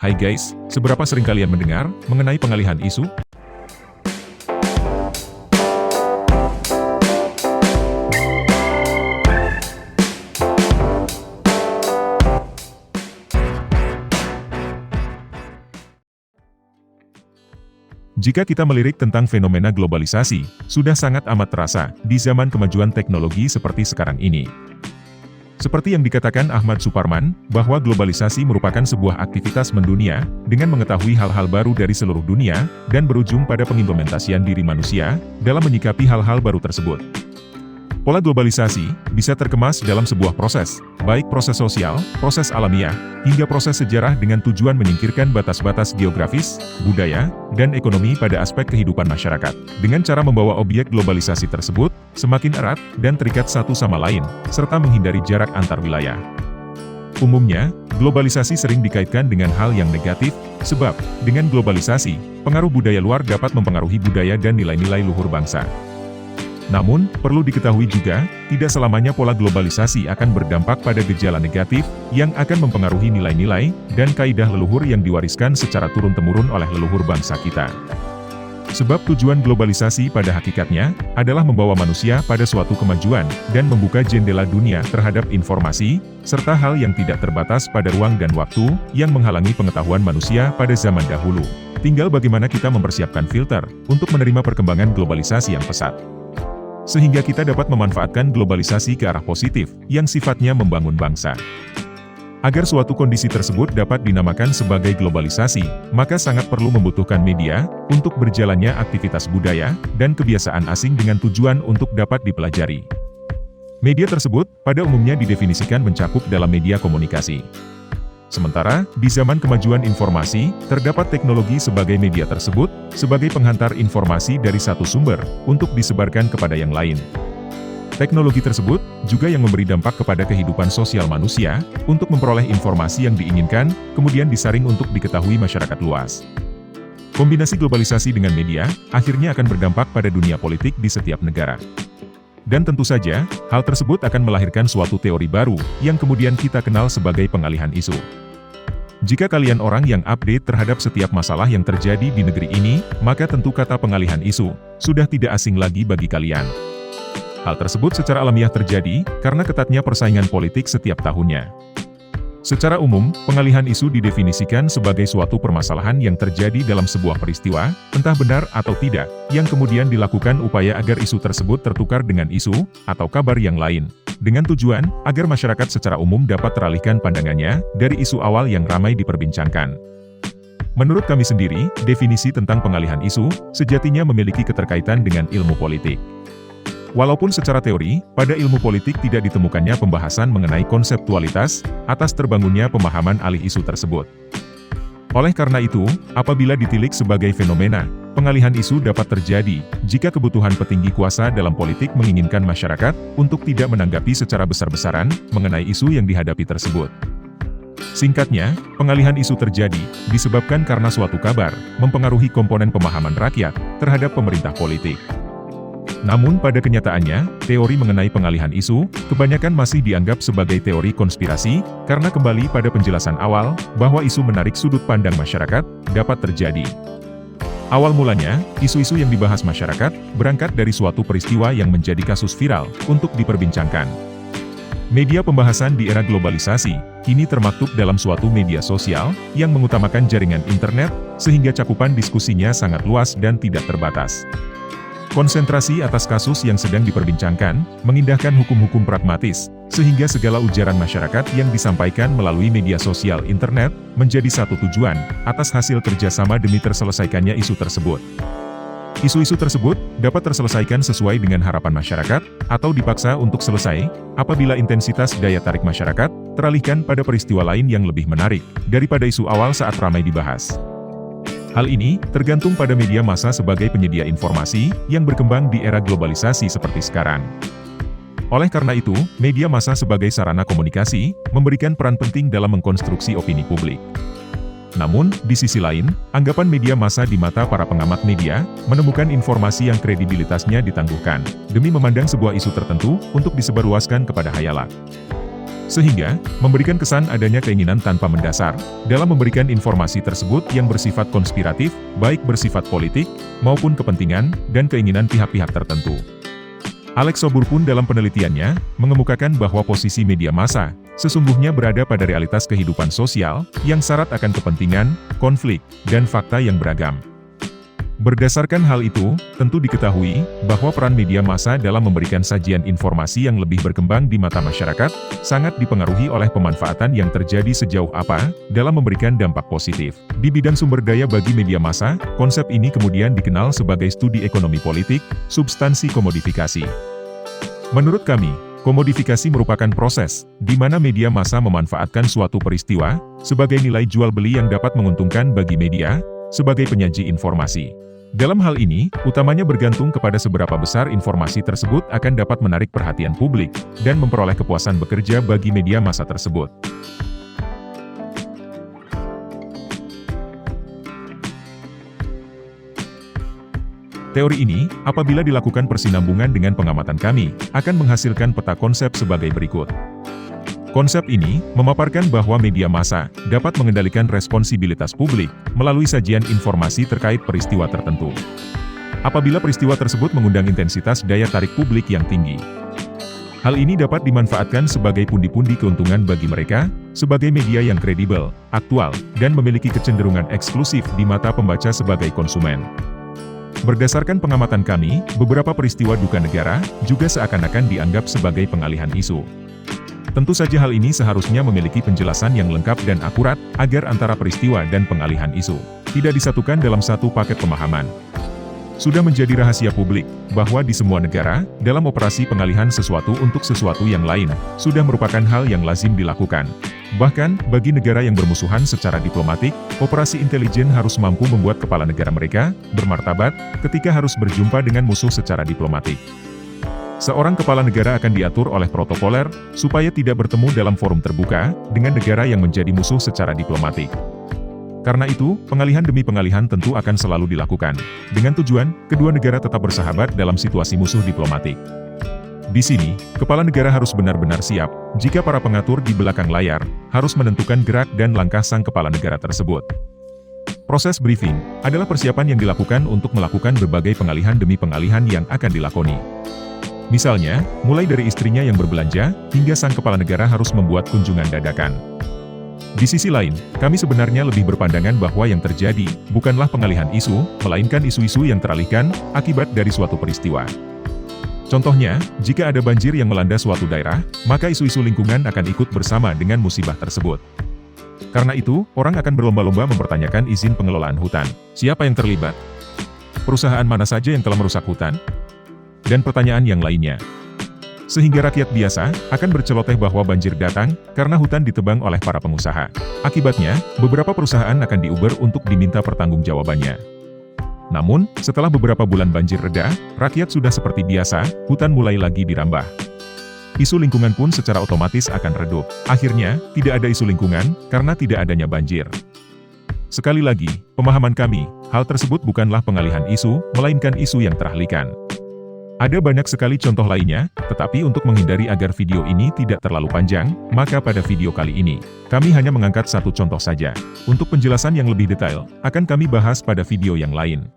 Hai guys, seberapa sering kalian mendengar mengenai pengalihan isu? Jika kita melirik tentang fenomena globalisasi, sudah sangat amat terasa di zaman kemajuan teknologi seperti sekarang ini. Seperti yang dikatakan Ahmad Suparman, bahwa globalisasi merupakan sebuah aktivitas mendunia, dengan mengetahui hal-hal baru dari seluruh dunia, dan berujung pada pengimplementasian diri manusia, dalam menyikapi hal-hal baru tersebut. Pola globalisasi bisa terkemas dalam sebuah proses, baik proses sosial, proses alamiah, hingga proses sejarah dengan tujuan menyingkirkan batas-batas geografis, budaya, dan ekonomi pada aspek kehidupan masyarakat. Dengan cara membawa objek globalisasi tersebut semakin erat dan terikat satu sama lain, serta menghindari jarak antar wilayah. Umumnya, globalisasi sering dikaitkan dengan hal yang negatif, sebab dengan globalisasi, pengaruh budaya luar dapat mempengaruhi budaya dan nilai-nilai luhur bangsa. Namun, perlu diketahui juga, tidak selamanya pola globalisasi akan berdampak pada gejala negatif, yang akan mempengaruhi nilai-nilai, dan kaidah leluhur yang diwariskan secara turun-temurun oleh leluhur bangsa kita. Sebab tujuan globalisasi pada hakikatnya, adalah membawa manusia pada suatu kemajuan, dan membuka jendela dunia terhadap informasi, serta hal yang tidak terbatas pada ruang dan waktu, yang menghalangi pengetahuan manusia pada zaman dahulu. Tinggal bagaimana kita mempersiapkan filter, untuk menerima perkembangan globalisasi yang pesat. Sehingga kita dapat memanfaatkan globalisasi ke arah positif, yang sifatnya membangun bangsa. Agar suatu kondisi tersebut dapat dinamakan sebagai globalisasi, maka sangat perlu membutuhkan media, untuk berjalannya aktivitas budaya, dan kebiasaan asing dengan tujuan untuk dapat dipelajari. Media tersebut, pada umumnya didefinisikan mencakup dalam media komunikasi. Sementara, di zaman kemajuan informasi, terdapat teknologi sebagai media tersebut, sebagai penghantar informasi dari satu sumber, untuk disebarkan kepada yang lain. Teknologi tersebut, juga yang memberi dampak kepada kehidupan sosial manusia, untuk memperoleh informasi yang diinginkan, kemudian disaring untuk diketahui masyarakat luas. Kombinasi globalisasi dengan media, akhirnya akan berdampak pada dunia politik di setiap negara. Dan tentu saja, hal tersebut akan melahirkan suatu teori baru, yang kemudian kita kenal sebagai pengalihan isu. Jika kalian orang yang update terhadap setiap masalah yang terjadi di negeri ini, maka tentu kata pengalihan isu, sudah tidak asing lagi bagi kalian. Hal tersebut secara alamiah terjadi, karena ketatnya persaingan politik setiap tahunnya. Secara umum, pengalihan isu didefinisikan sebagai suatu permasalahan yang terjadi dalam sebuah peristiwa, entah benar atau tidak, yang kemudian dilakukan upaya agar isu tersebut tertukar dengan isu, atau kabar yang lain, dengan tujuan, agar masyarakat secara umum dapat teralihkan pandangannya, dari isu awal yang ramai diperbincangkan. Menurut kami sendiri, definisi tentang pengalihan isu, sejatinya memiliki keterkaitan dengan ilmu politik. Walaupun secara teori, pada ilmu politik tidak ditemukannya pembahasan mengenai konseptualitas, atas terbangunnya pemahaman alih isu tersebut. Oleh karena itu, apabila ditilik sebagai fenomena, pengalihan isu dapat terjadi, jika kebutuhan petinggi kuasa dalam politik menginginkan masyarakat, untuk tidak menanggapi secara besar-besaran, mengenai isu yang dihadapi tersebut. Singkatnya, pengalihan isu terjadi, disebabkan karena suatu kabar, mempengaruhi komponen pemahaman rakyat, terhadap pemerintah politik. Namun pada kenyataannya, teori mengenai pengalihan isu, kebanyakan masih dianggap sebagai teori konspirasi, karena kembali pada penjelasan awal, bahwa isu menarik sudut pandang masyarakat, dapat terjadi. Awal mulanya, isu-isu yang dibahas masyarakat, berangkat dari suatu peristiwa yang menjadi kasus viral, untuk diperbincangkan. Media pembahasan di era globalisasi, kini termaktub dalam suatu media sosial, yang mengutamakan jaringan internet, sehingga cakupan diskusinya sangat luas dan tidak terbatas. Konsentrasi atas kasus yang sedang diperbincangkan, mengindahkan hukum-hukum pragmatis, sehingga segala ujaran masyarakat yang disampaikan melalui media sosial internet, menjadi satu tujuan, atas hasil kerjasama demi terselesaikannya isu tersebut. Isu-isu tersebut, dapat terselesaikan sesuai dengan harapan masyarakat, atau dipaksa untuk selesai, apabila intensitas daya tarik masyarakat, teralihkan pada peristiwa lain yang lebih menarik, daripada isu awal saat ramai dibahas. Hal ini, tergantung pada media massa sebagai penyedia informasi, yang berkembang di era globalisasi seperti sekarang. Oleh karena itu, media massa sebagai sarana komunikasi, memberikan peran penting dalam mengkonstruksi opini publik. Namun, di sisi lain, anggapan media massa di mata para pengamat media, menemukan informasi yang kredibilitasnya ditangguhkan, demi memandang sebuah isu tertentu, untuk disebarluaskan kepada khayalak. Sehingga, memberikan kesan adanya keinginan tanpa mendasar, dalam memberikan informasi tersebut yang bersifat konspiratif, baik bersifat politik, maupun kepentingan, dan keinginan pihak-pihak tertentu. Alex Sobur pun dalam penelitiannya, mengemukakan bahwa posisi media massa, sesungguhnya berada pada realitas kehidupan sosial, yang syarat akan kepentingan, konflik, dan fakta yang beragam. Berdasarkan hal itu, tentu diketahui bahwa peran media massa dalam memberikan sajian informasi yang lebih berkembang di mata masyarakat, sangat dipengaruhi oleh pemanfaatan yang terjadi sejauh apa dalam memberikan dampak positif. Di bidang sumber daya bagi media massa, konsep ini kemudian dikenal sebagai studi ekonomi politik, substansi komodifikasi. Menurut kami, komodifikasi merupakan proses di mana media massa memanfaatkan suatu peristiwa sebagai nilai jual beli yang dapat menguntungkan bagi media sebagai penyaji informasi. Dalam hal ini, utamanya bergantung kepada seberapa besar informasi tersebut akan dapat menarik perhatian publik, dan memperoleh kepuasan bekerja bagi media massa tersebut. Teori ini, apabila dilakukan persinambungan dengan pengamatan kami, akan menghasilkan peta konsep sebagai berikut. Konsep ini memaparkan bahwa media massa dapat mengendalikan responsibilitas publik melalui sajian informasi terkait peristiwa tertentu. Apabila peristiwa tersebut mengundang intensitas daya tarik publik yang tinggi, hal ini dapat dimanfaatkan sebagai pundi-pundi keuntungan bagi mereka, sebagai media yang kredibel, aktual, dan memiliki kecenderungan eksklusif di mata pembaca sebagai konsumen. Berdasarkan pengamatan kami, beberapa peristiwa duka negara juga seakan-akan dianggap sebagai pengalihan isu. Tentu saja hal ini seharusnya memiliki penjelasan yang lengkap dan akurat, agar antara peristiwa dan pengalihan isu tidak disatukan dalam satu paket pemahaman. Sudah menjadi rahasia publik, bahwa di semua negara, dalam operasi pengalihan sesuatu untuk sesuatu yang lain, sudah merupakan hal yang lazim dilakukan. Bahkan, bagi negara yang bermusuhan secara diplomatik, operasi intelijen harus mampu membuat kepala negara mereka bermartabat ketika harus berjumpa dengan musuh secara diplomatik. Seorang kepala negara akan diatur oleh protokoler, supaya tidak bertemu dalam forum terbuka, dengan negara yang menjadi musuh secara diplomatik. Karena itu, pengalihan demi pengalihan tentu akan selalu dilakukan, dengan tujuan, kedua negara tetap bersahabat dalam situasi musuh diplomatik. Di sini, kepala negara harus benar-benar siap, jika para pengatur di belakang layar, harus menentukan gerak dan langkah sang kepala negara tersebut. Proses briefing, adalah persiapan yang dilakukan untuk melakukan berbagai pengalihan demi pengalihan yang akan dilakoni. Misalnya, mulai dari istrinya yang berbelanja, hingga sang kepala negara harus membuat kunjungan dadakan. Di sisi lain, kami sebenarnya lebih berpandangan bahwa yang terjadi, bukanlah pengalihan isu, melainkan isu-isu yang teralihkan, akibat dari suatu peristiwa. Contohnya, jika ada banjir yang melanda suatu daerah, maka isu-isu lingkungan akan ikut bersama dengan musibah tersebut. Karena itu, orang akan berlomba-lomba mempertanyakan izin pengelolaan hutan. Siapa yang terlibat? Perusahaan mana saja yang telah merusak hutan? Dan pertanyaan yang lainnya. Sehingga rakyat biasa akan berceloteh bahwa banjir datang karena hutan ditebang oleh para pengusaha. Akibatnya, beberapa perusahaan akan diuber untuk diminta pertanggungjawabannya. Namun, setelah beberapa bulan banjir reda, rakyat sudah seperti biasa, hutan mulai lagi dirambah. Isu lingkungan pun secara otomatis akan redup. Akhirnya, tidak ada isu lingkungan karena tidak adanya banjir. Sekali lagi, pemahaman kami, hal tersebut bukanlah pengalihan isu, melainkan isu yang teralihkan. Ada banyak sekali contoh lainnya, tetapi untuk menghindari agar video ini tidak terlalu panjang, maka pada video kali ini, kami hanya mengangkat satu contoh saja. Untuk penjelasan yang lebih detail, akan kami bahas pada video yang lain.